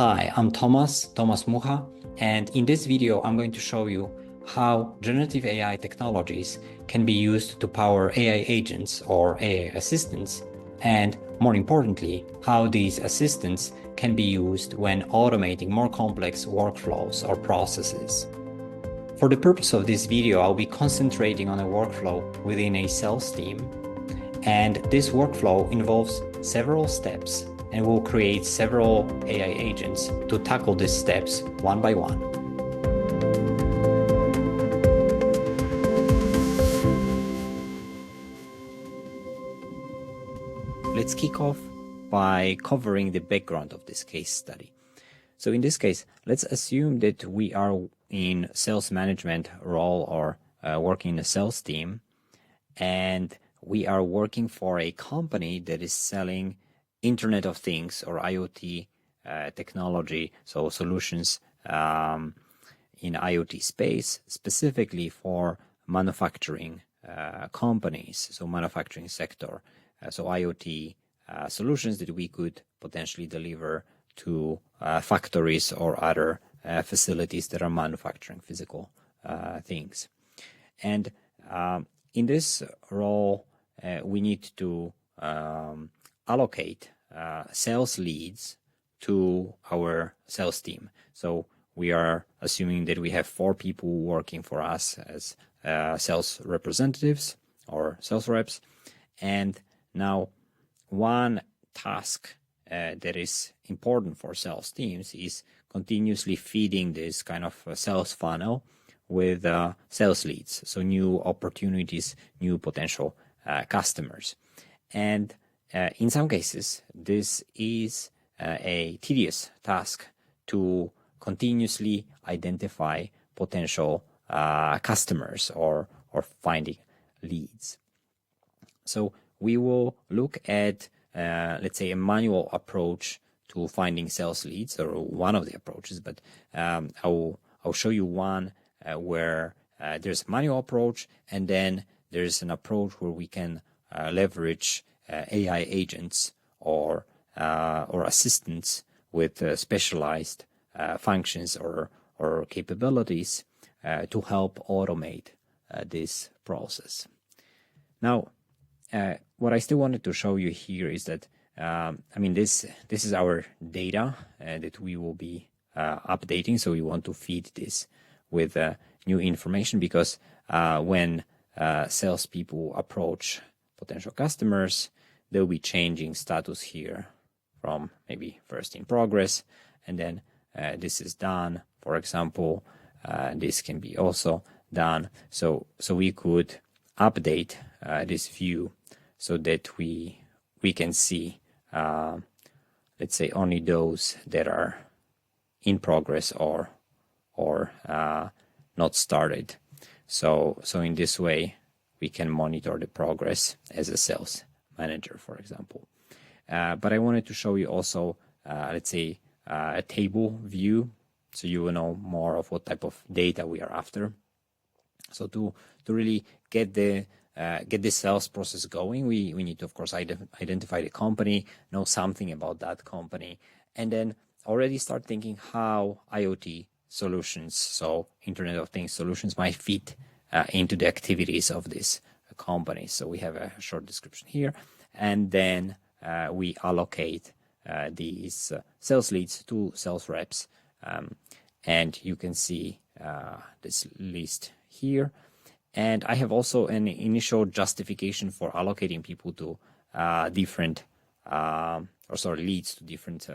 Hi, I'm Thomas Mucha, and in this video I'm going to show you how generative AI technologies can be used to power AI agents or AI assistants, and more importantly, how these assistants can be used when automating more complex workflows or processes. For the purpose of this video, I'll be concentrating on a workflow within a sales team, and this workflow involves several steps and will create several AI agents to tackle these steps one by one. Let's kick off by covering the background of this case study. So in this case, let's assume that we are in sales management role or working in a sales team, and we are working for a company that is selling Internet of Things or IoT technology, so solutions in IoT space, specifically for manufacturing companies, so manufacturing sector. So IoT solutions that we could potentially deliver to factories or other facilities that are manufacturing physical things. And in this role, we need to allocate sales leads to our sales team. So we are assuming that we have 4 people working for us as sales representatives or sales reps. And now one task that is important for sales teams is continuously feeding this kind of sales funnel with sales leads, so new opportunities, new potential customers. And in some cases, this is a tedious task to continuously identify potential customers or finding leads. So we will look at, let's say, a manual approach to finding sales leads, or one of the approaches, but I'll show you one where there's a manual approach, and then there's an approach where we can leverage AI agents or assistants with specialized functions or capabilities to help automate this process. Now, what I still wanted to show you here is that this is our data that we will be updating. So we want to feed this with new information, because when salespeople approach potential customers, they'll be changing status here from maybe first in progress, and then this is done. For example, this can be also done. So we could update this view so that we can see, let's say, only those that are in progress or not started. So in this way, we can monitor the progress as a sales manager, for example. But I wanted to show you also, let's say, a table view, so you will know more of what type of data we are after. So to really get the sales process going, we need to, of course, identify the company, know something about that company, and then already start thinking how IoT solutions, so Internet of Things solutions, might fit into the activities of this company. So we have a short description here, and then we allocate these sales leads to sales reps, and you can see this list here. And I have also an initial justification for allocating people to leads to different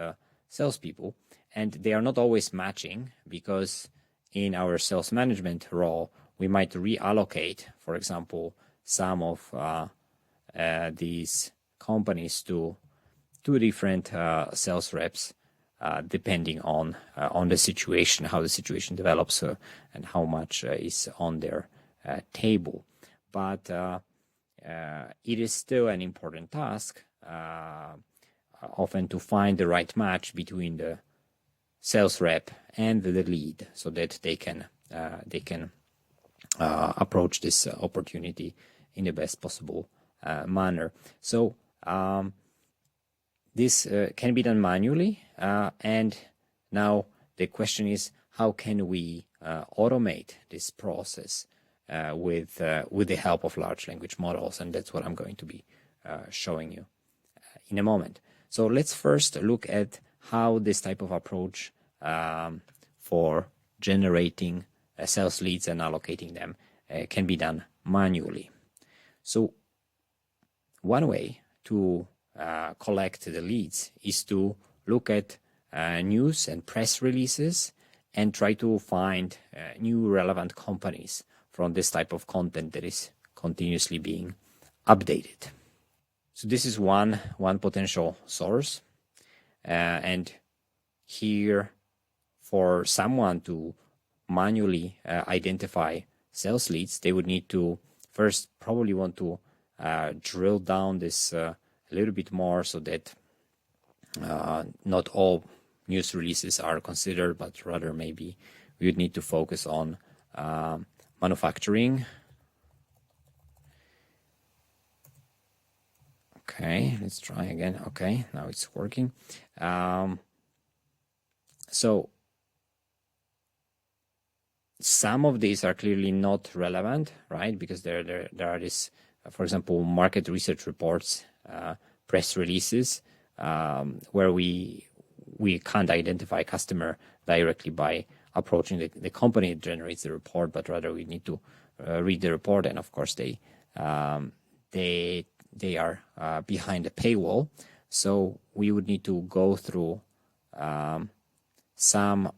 salespeople, and they are not always matching, because in our sales management role, we might reallocate, for example, some of these companies to 2 different sales reps, depending on the situation, how the situation develops, and how much is on their table. But it is still an important task, often, to find the right match between the sales rep and the lead, so that they can approach this opportunity in the best possible manner. So this can be done manually, and Now, the question is, how can we automate this process with the help of large language models? And that's what I'm going to be showing you in a moment. So let's first look at how this type of approach for generating sales leads and allocating them can be done manually. So one way to collect the leads is to look at news and press releases and try to find new relevant companies from this type of content that is continuously being updated. So this is one potential source. And here, for someone to manually identify sales leads, they would need to first probably want to drill down this a little bit more, so that not all news releases are considered, but rather maybe we would need to focus on manufacturing. Okay, let's try again. Okay, now it's working. So some of these are clearly not relevant, right? Because there are this, for example, market research reports, press releases, where we can't identify customer directly by approaching the company that generates the report, but rather we need to read the report, and of course they are behind a paywall. So we would need to go through some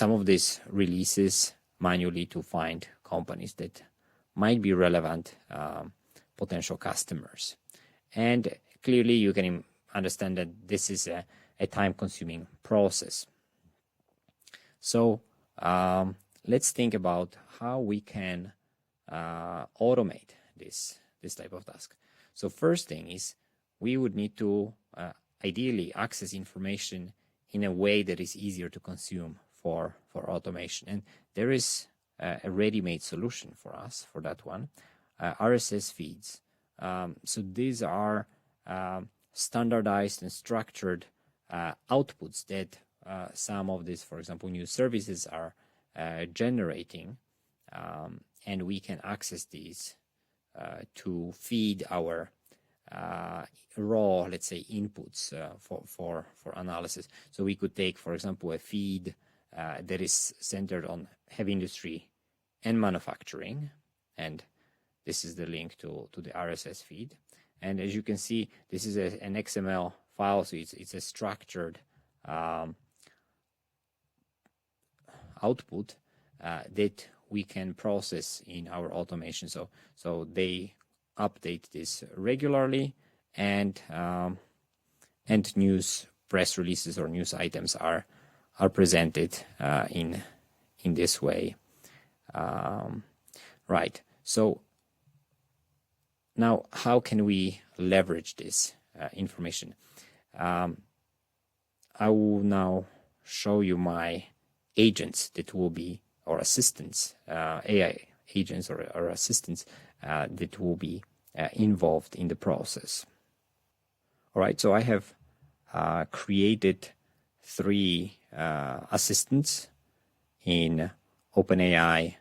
of these releases manually to find companies that might be relevant potential customers. And clearly you can understand that this is a time-consuming process. So let's think about how we can automate this type of task. So first thing is, we would need to ideally access information in a way that is easier to consume for automation. And there is a ready-made solution for us for that one, RSS feeds. So these are standardized and structured outputs that some of these, for example, news services are generating, and we can access these to feed our raw, let's say, inputs for analysis. So we could take, for example, a feed that is centered on heavy industry and manufacturing, and this is the link to the RSS feed. And as you can see, this is an XML file, so it's a structured output that we can process in our automation. So they update this regularly, and news press releases or news items are presented in this way. Right. So now, how can we leverage this information? I will now show you my agents that will be, or assistants, AI agents or assistants that will be involved in the process. All right, so I have created 3 assistants in OpenAI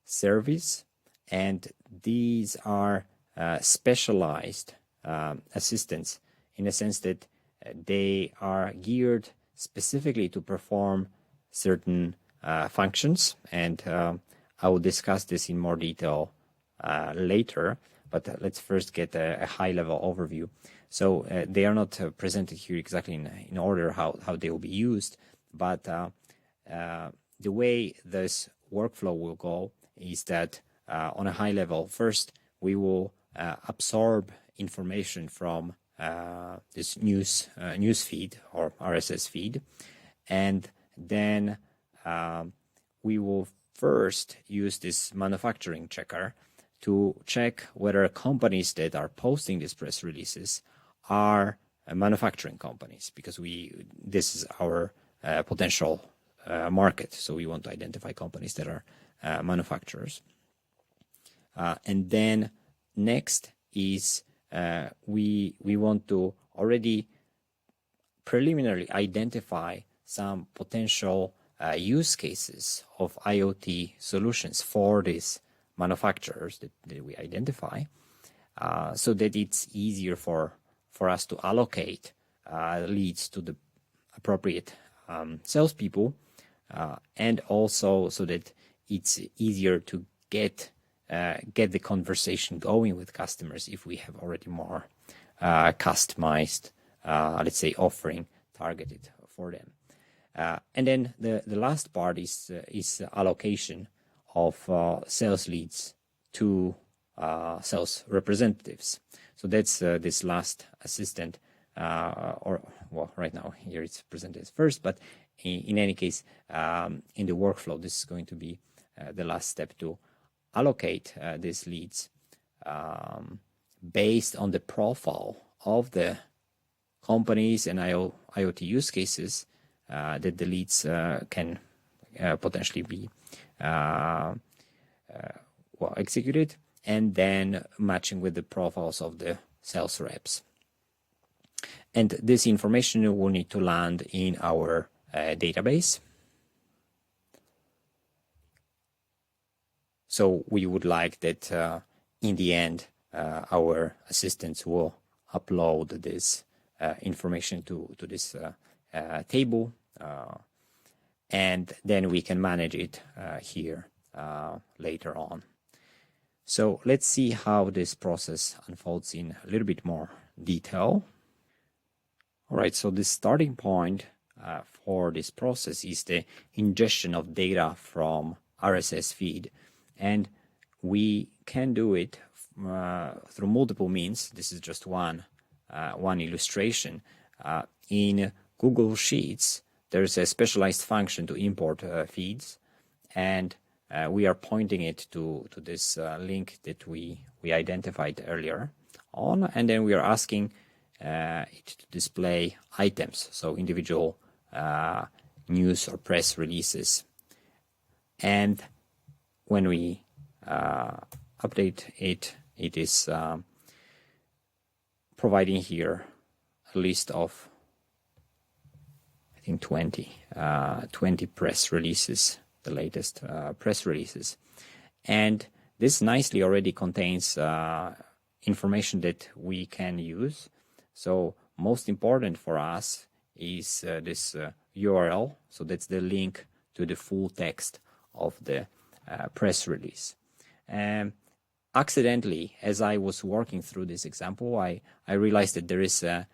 service, and these are specialized assistants in the sense that they are geared specifically to perform certain functions, and I will discuss this in more detail later, but let's first get a high-level overview. So they are not presented here exactly in order how they will be used, but the way this workflow will go is that on a high level, first we will absorb information from this news feed or RSS feed, and then we will first use this manufacturing checker to check whether companies that are posting these press releases are manufacturing companies, because this is our potential market. So we want to identify companies that are manufacturers. And then next is we want to already preliminarily identify some potential use cases of IoT solutions for these manufacturers that we identify, so that it's easier for us to allocate leads to the appropriate salespeople, and also so that it's easier to get the conversation going with customers if we have already more customized, let's say, offering targeted for them. And then the last part is allocation of sales leads to sales representatives. So that's this last assistant, right now here it's presented as first, but in any case, in the workflow, this is going to be the last step to allocate these leads based on the profile of the companies and IoT use cases that the leads can potentially be executed, and then matching with the profiles of the sales reps. And this information will need to land in our database. So we would like that in the end, our assistants will upload this information to this table, and then we can manage it here later on. So let's see how this process unfolds in a little bit more detail. All right, so the starting point for this process is the ingestion of data from RSS feed, and we can do it through multiple means. This is just one illustration. In Google Sheets, there's a specialized function to import feeds, and we are pointing it to this link that we identified earlier on, and then we are asking it to display items, so individual news or press releases. And when we update it, it is providing here a list of, I think, 20 press releases, the latest press releases. And this nicely already contains information that we can use. So most important for us is this URL. So that's the link to the full text of the press release. Accidentally, as I was working through this example, I realized that there is a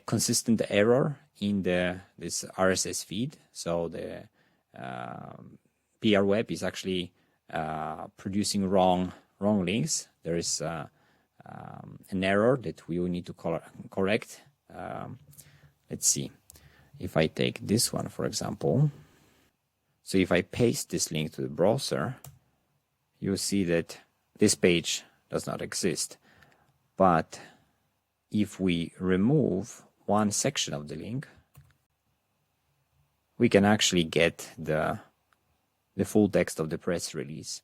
consistent error in this RSS feed. So the PR Web is actually producing wrong links. There is an error that we will need to correct. Let's see. If I take this one, for example, so if I paste this link to the browser, you'll see that this page does not exist. But if we remove one section of the link, we can actually get the full text of the press release.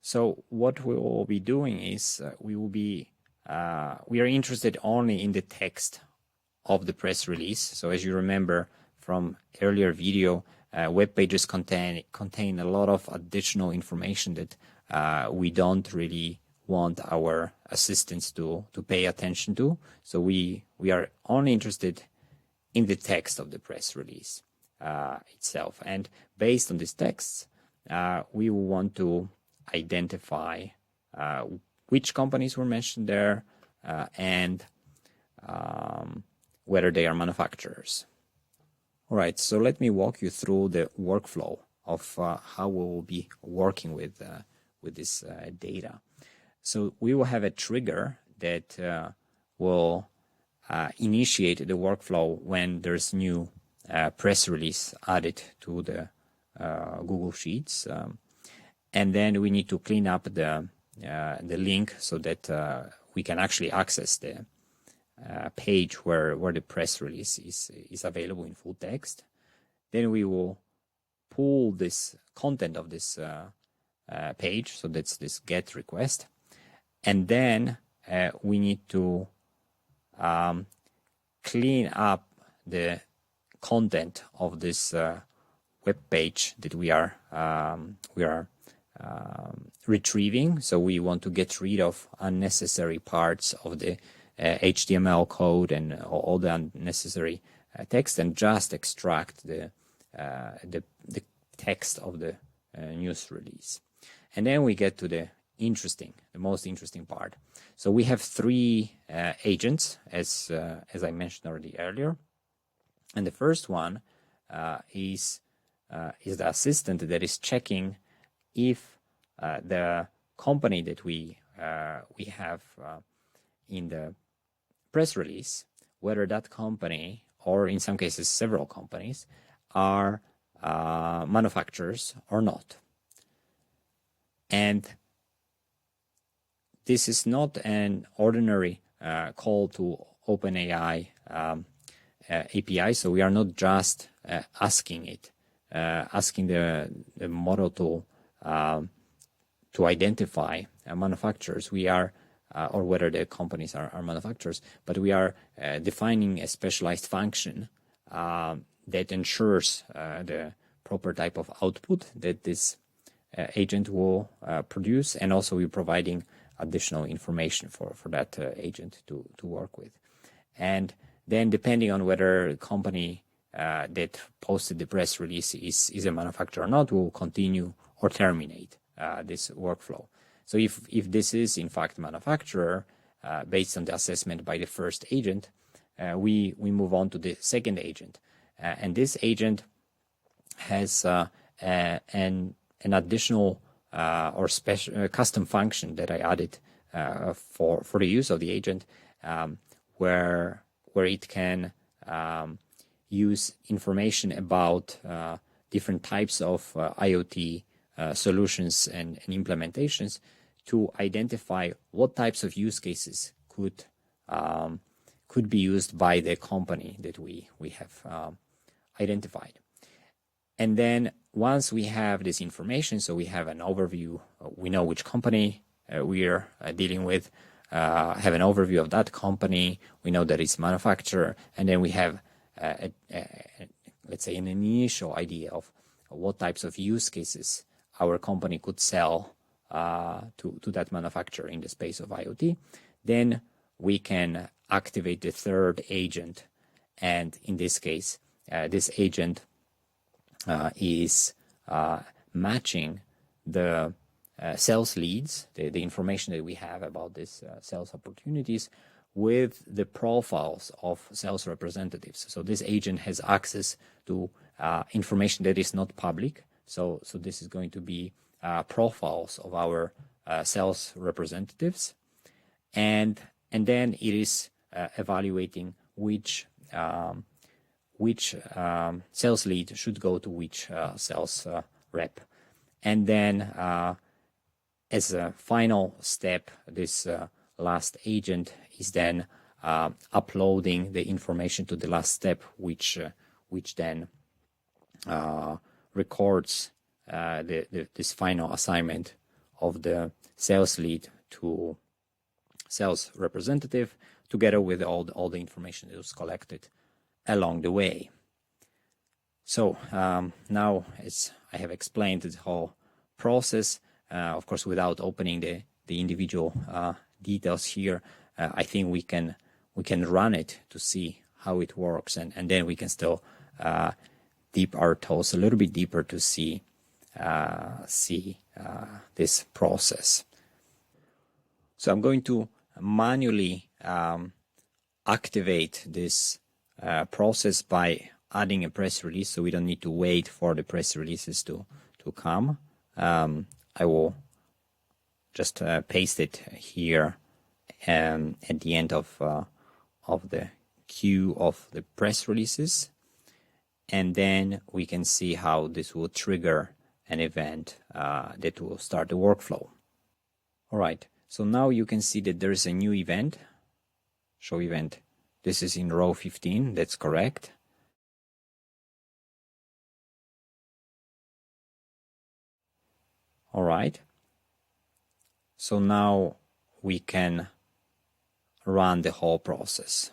So what we will be doing is we are interested only in the text of the press release. So as you remember from earlier video, web pages contain a lot of additional information that we don't really want our assistants to pay attention to. So we are only interested in the text of the press release itself. And based on these texts, we will want to identify which companies were mentioned there and whether they are manufacturers. All right, so let me walk you through the workflow of how we will be working with this data. So we will have a trigger that will initiate the workflow when there's new press release added to the Google Sheets. And then we need to clean up the link so that we can actually access the page where the press release is available in full text. Then we will pull this content of this page, so that's this GET request. And then we need to clean up the content of this web page that we are retrieving. So we want to get rid of unnecessary parts of the HTML code and all the unnecessary text, and just extract the text of the news release. And then we get to the most interesting part. So we have three agents, as I mentioned already earlier, and the first one is the assistant that is checking if the company that we have in the press release, whether that company, or in some cases several companies, are manufacturers or not. And this is not an ordinary call to OpenAI API, so we are not just asking the model to identify manufacturers. We are or whether the companies are manufacturers, but we are defining a specialized function that ensures the proper type of output that this agent will produce, and also we're providing additional information for that agent to work with. And then depending on whether the company that posted the press release is a manufacturer or not, we'll continue or terminate this workflow. So if this is in fact manufacturer, based on the assessment by the first agent, we move on to the second agent, and this agent has an additional or special custom function that I added for the use of the agent, where it can use information about different types of IoT solutions and implementations to identify what types of use cases could be used by the company that we have identified. And then once we have this information, so we have an overview, we know which company we are dealing with, have an overview of that company, we know that it's manufacturer, and then we have let's say an initial idea of what types of use cases our company could sell to that manufacturer in the space of IoT. Then we can activate the third agent, and in this case, this agent is matching the sales leads, the information that we have about these sales opportunities, with the profiles of sales representatives. So this agent has access to information that is not public. So this is going to be profiles of our sales representatives, and then it is evaluating which sales lead should go to which sales rep. And then as a final step, this last agent is then uploading the information to the last step, which then records this final assignment of the sales lead to sales representative, together with all the information that was collected along the way. So now, as I have explained the whole process, of course, without opening the individual details here, I think we can run it to see how it works, and then we can still dip our toes a little bit deeper to see this process. So I'm going to manually activate this process by adding a press release, so we don't need to wait for the press releases to come. I will just paste it here at the end of the queue of the press releases, and then we can see how this will trigger an event that will start the workflow. All right, so now you can see that there is a new event, show event. This is in row 15, that's correct. All right, so now we can run the whole process.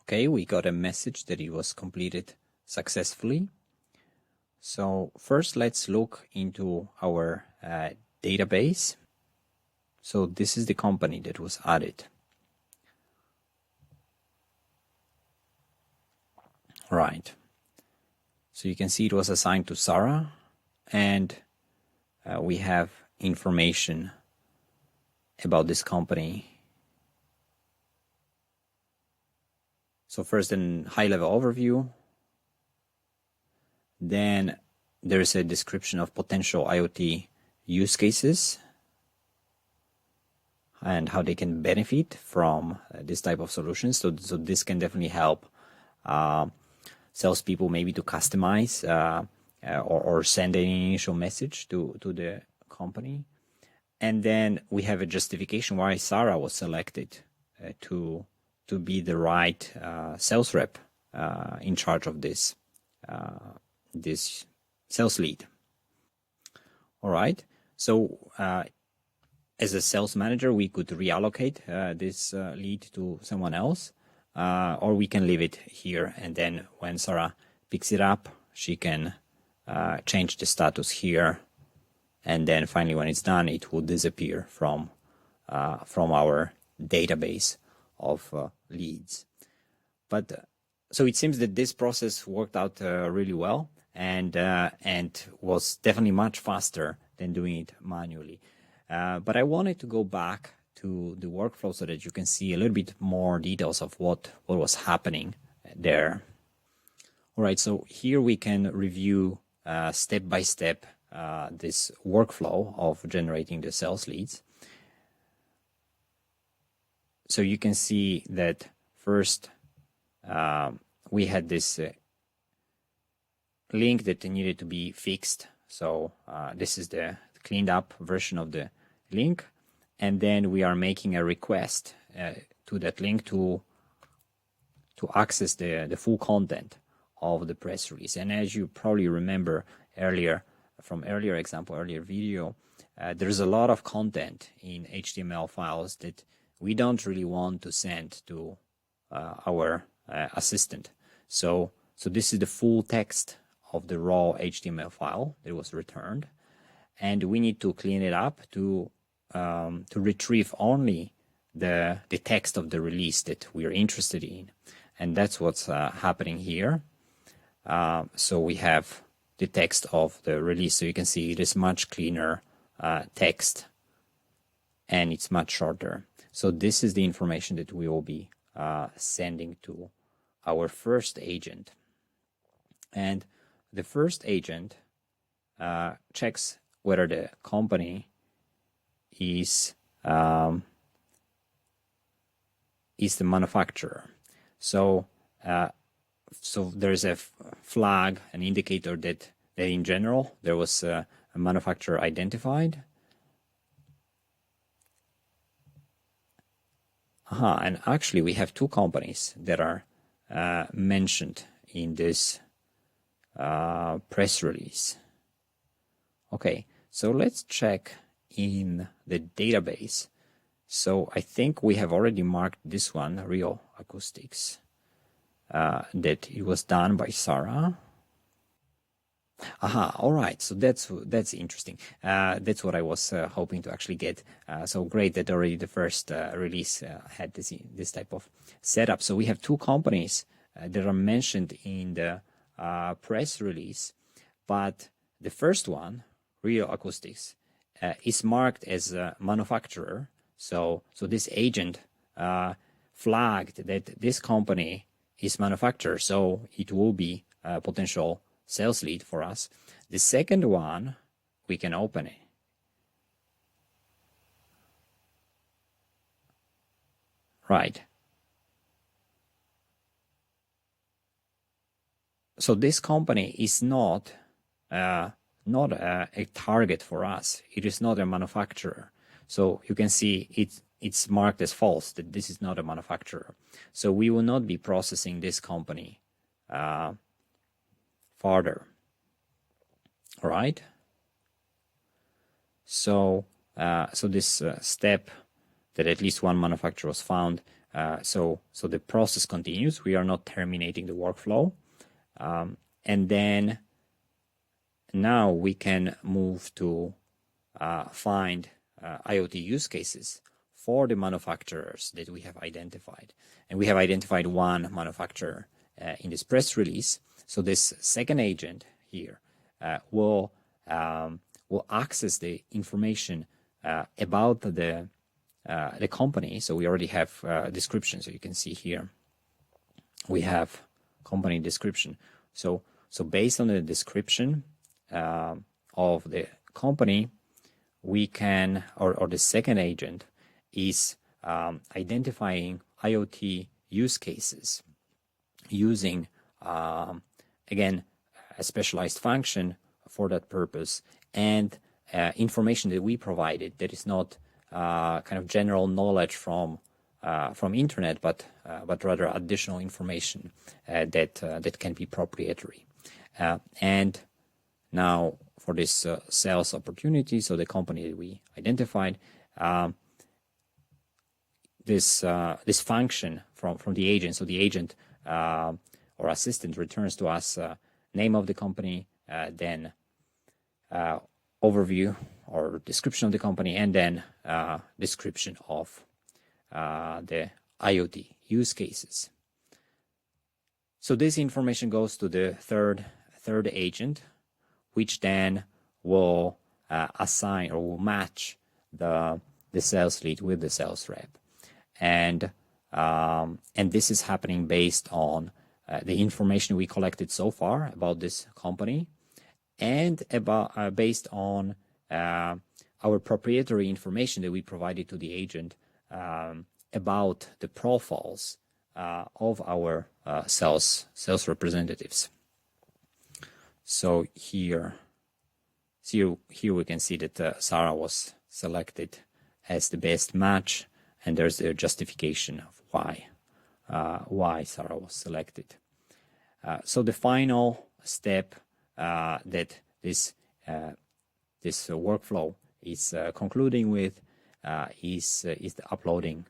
Okay, we got a message that it was completed successfully. So first, let's look into our database. So this is the company that was added. Right. So you can see it was assigned to Sarah, and we have information about this company. So first, a high-level overview. Then there is a description of potential IoT use cases and how they can benefit from this type of solutions. So this can definitely help salespeople maybe to customize or send an initial message to the company. And then we have a justification why Sarah was selected to be the right sales rep in charge of this sales lead. All right. So as a sales manager, we could reallocate this lead to someone else, or we can leave it here. And then when Sarah picks it up, she can change the status here. And then finally, when it's done, it will disappear from our database of leads. But so it seems that this process worked out really well and was definitely much faster than doing it manually. But I wanted to go back to the workflow so that you can see a little bit more details of what was happening there. All right, so here we can review step by step this workflow of generating the sales leads. So you can see that first we had this link that needed to be fixed. So this is the cleaned up version of the link. And then we are making a request to that link to access the full content of the press release. And as you probably remember earlier, from earlier video, there's a lot of content in HTML files that we don't really want to send to our assistant. So this is the full text of the raw HTML file that was returned, and we need to clean it up to retrieve only the text of the release that we are interested in, and that's what's happening here. So we have the text of the release, so you can see it is much cleaner text, and it's much shorter. So this is the information that we will be sending to our first agent. And the first agent checks whether the company is the manufacturer. So there's a flag, an indicator that in general there was a manufacturer identified. And actually we have two companies that are mentioned in this press release. Okay, so let's check in the database. So I think we have already marked this one, Real Acoustics, that it was done by Sarah. All right, so that's interesting. That's what I was hoping to actually get. So great that already the first release had this type of setup. So we have two companies that are mentioned in the press release, but the first one, Real Acoustics, is marked as a manufacturer. So this agent flagged that this company is manufacturer, so it will be a potential sales lead for us. The second one, we can open it. Right. So this company is not a target for us. It is not a manufacturer. So you can see it's marked as false, that this is not a manufacturer. So we will not be processing this company further. All right. So this step that at least one manufacturer was found So the process continues. We are not terminating the workflow. And then now we can move to find IoT use cases for the manufacturers that we have identified. And we have identified one manufacturer in this press release. So this second agent here will access the information about the company. So we already have a description. So you can see here we have company description. So based on the description of the company, we can, or the second agent is identifying IoT use cases using, again, a specialized function for that purpose and information that we provided that is not kind of general knowledge from internet, but rather additional information that can be proprietary. And now for this sales opportunity, so the company that we identified, this function from the agent. So the agent or assistant returns to us name of the company, then overview or description of the company, and then description of the IoT use cases. So this information goes to the third agent, which then will assign or will match the sales lead with the sales rep, and this is happening based on the information we collected so far about this company, and about based on our proprietary information that we provided to the agent about the profiles of our sales representatives. So here we can see that Sarah was selected as the best match, and there's a justification of why Sarah was selected. So the final step that this workflow is concluding with is the uploading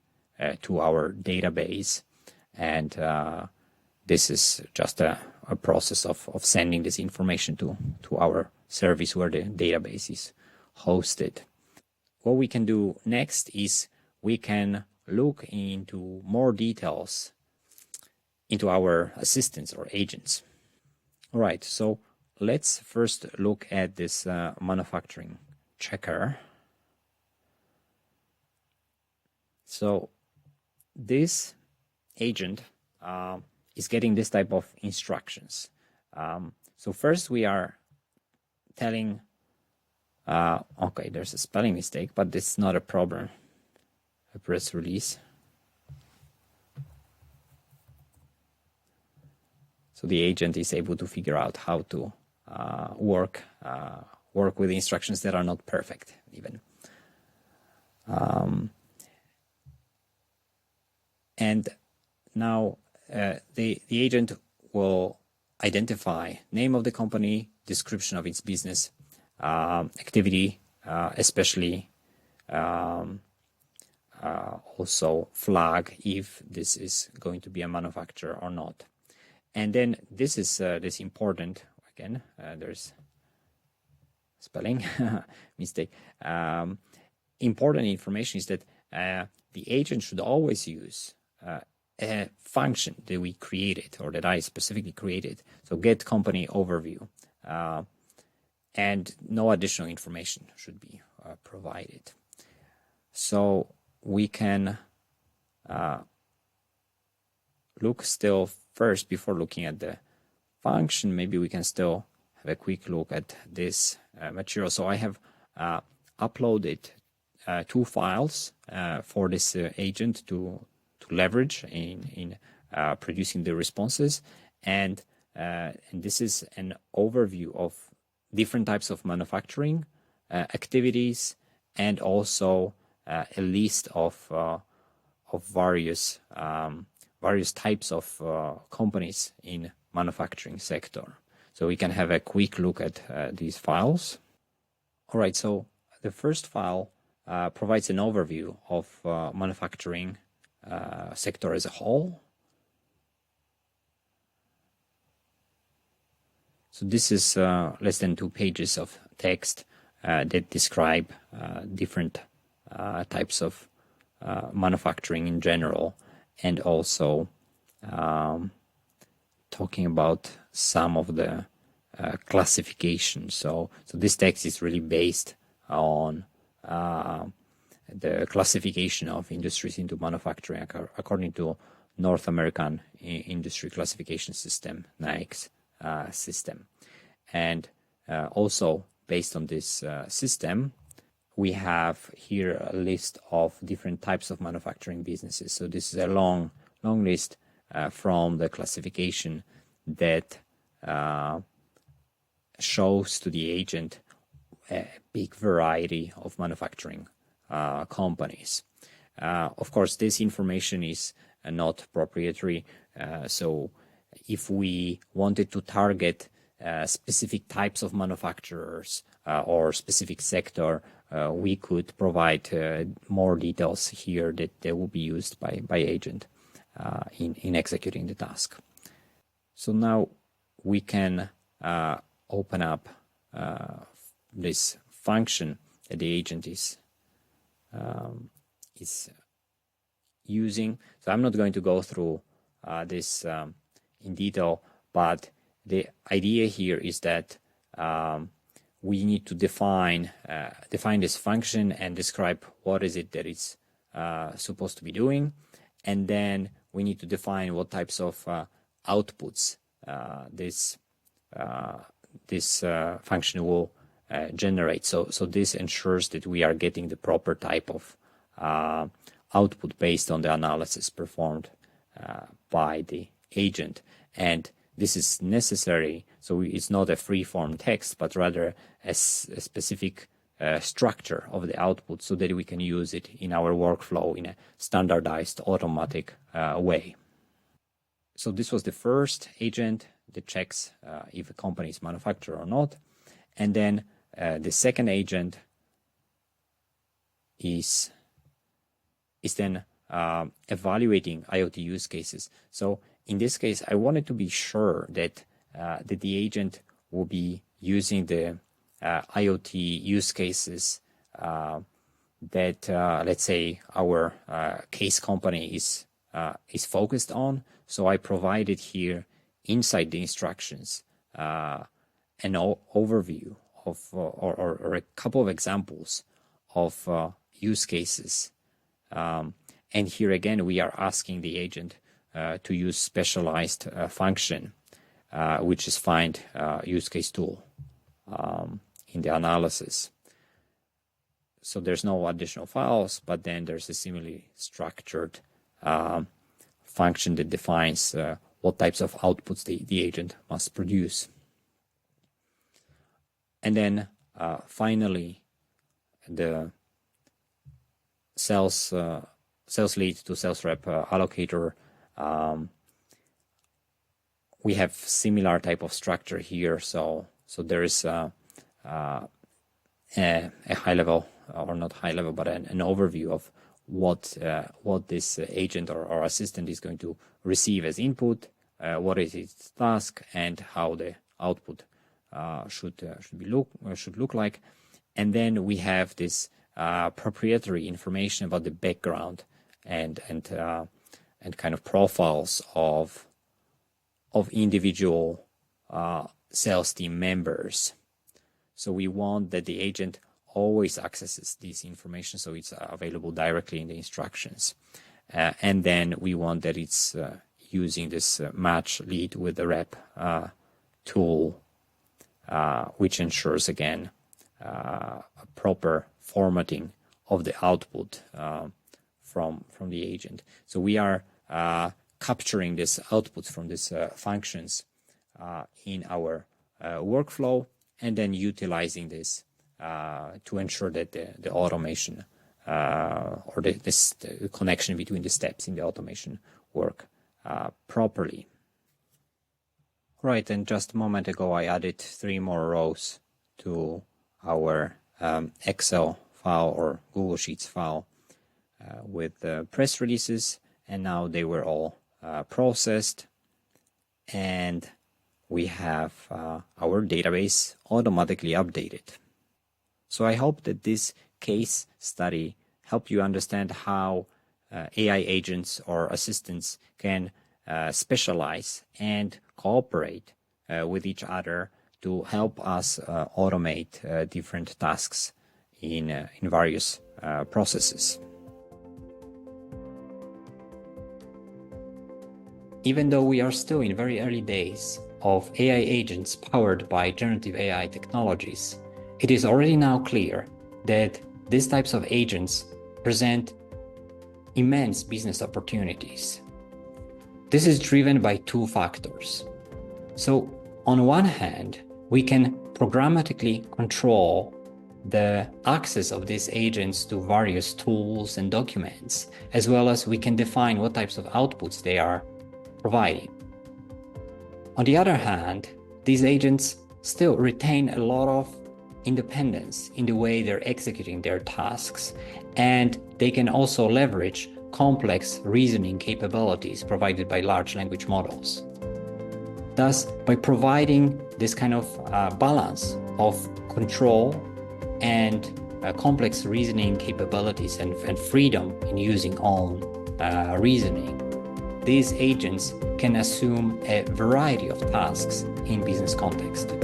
to our database, and this is just a process of sending this information to our service where the database is hosted. What we can do next is we can look into more details into our assistants or agents. All right, so let's first look at this manufacturing checker. So this agent is getting this type of instructions. So first we are telling, okay, there's a spelling mistake, but it's not a problem. A press release. So the agent is able to figure out how to work with instructions that are not perfect even. And now the agent will identify name of the company, description of its business activity, especially also flag if this is going to be a manufacturer or not. And then this is this important, again, there's spelling mistake. Important information is that the agent should always use a function that we created or that I specifically created. So get company overview, and no additional information should be provided. So we can look still first before looking at the function. Maybe we can still have a quick look at this material. So I have uploaded 2 files for this agent to leverage in producing the responses, and this is an overview of different types of manufacturing activities, and also a list of various types of companies in manufacturing sector. So we can have a quick look at these files. All right, so the first file provides an overview of manufacturing sector as a whole. So this is less than 2 pages of text that describe different types of manufacturing in general, and also talking about some of the classification. So this text is really based on the classification of industries into manufacturing according to North American Industry Classification System, NAICS system. And also based on this system, we have here a list of different types of manufacturing businesses. So this is a long list from the classification that shows to the agent a big variety of manufacturing companies. Of course, this information is not proprietary. So if we wanted to target specific types of manufacturers or specific sector, we could provide more details here that will be used by agent in executing the task. So now we can open up this function that the agent is using. So I'm not going to go through this in detail, but the idea here is that we need to define this function and describe what is it that it's supposed to be doing, and then we need to define what types of outputs this function will generate. So this ensures that we are getting the proper type of output based on the analysis performed by the agent. And this is necessary, so it's not a free-form text, but rather a specific structure of the output so that we can use it in our workflow in a standardized, automatic way. So this was the first agent that checks if a company is manufacturer or not. And then the second agent is then evaluating IoT use cases. So in this case, I wanted to be sure that the agent will be using the IoT use cases that, let's say, our case company is focused on. So I provided here inside the instructions an overview of or a couple of examples of use cases. And here again, we are asking the agent to use specialized function, which is find use case tool in the analysis. So there's no additional files, but then there's a similarly structured function that defines what types of outputs the agent must produce. And then finally, the sales lead to sales rep allocator. We have similar type of structure here. So there is a high level, or not high level, but an overview of what this agent or assistant is going to receive as input, what is its task, and how the output should look like. And then we have this proprietary information about the background and kind of profiles of individual sales team members. So we want that the agent always accesses this information, so it's available directly in the instructions. And then we want that it's using this match lead with the rep tool, which ensures, again, a proper formatting of the output from the agent. So we are capturing this output from these functions in our workflow, and then utilizing this to ensure that the automation or the connection between the steps in the automation work properly. Right, and just a moment ago I added 3 more rows to our Excel file or Google Sheets file with press releases and now they were all processed, and we have our database automatically updated. So I hope that this case study helped you understand how AI agents or assistants can specialize and cooperate with each other to help us automate different tasks in various processes. Even though we are still in very early days of AI agents powered by generative AI technologies, it is already now clear that these types of agents present immense business opportunities. This is driven by two factors. So, on one hand, we can programmatically control the access of these agents to various tools and documents, as well as we can define what types of outputs they are providing. On the other hand, these agents still retain a lot of independence in the way they're executing their tasks, and they can also leverage complex reasoning capabilities provided by large language models. Thus, by providing this kind of balance of control and complex reasoning capabilities and freedom in using own reasoning, these agents can assume a variety of tasks in business context.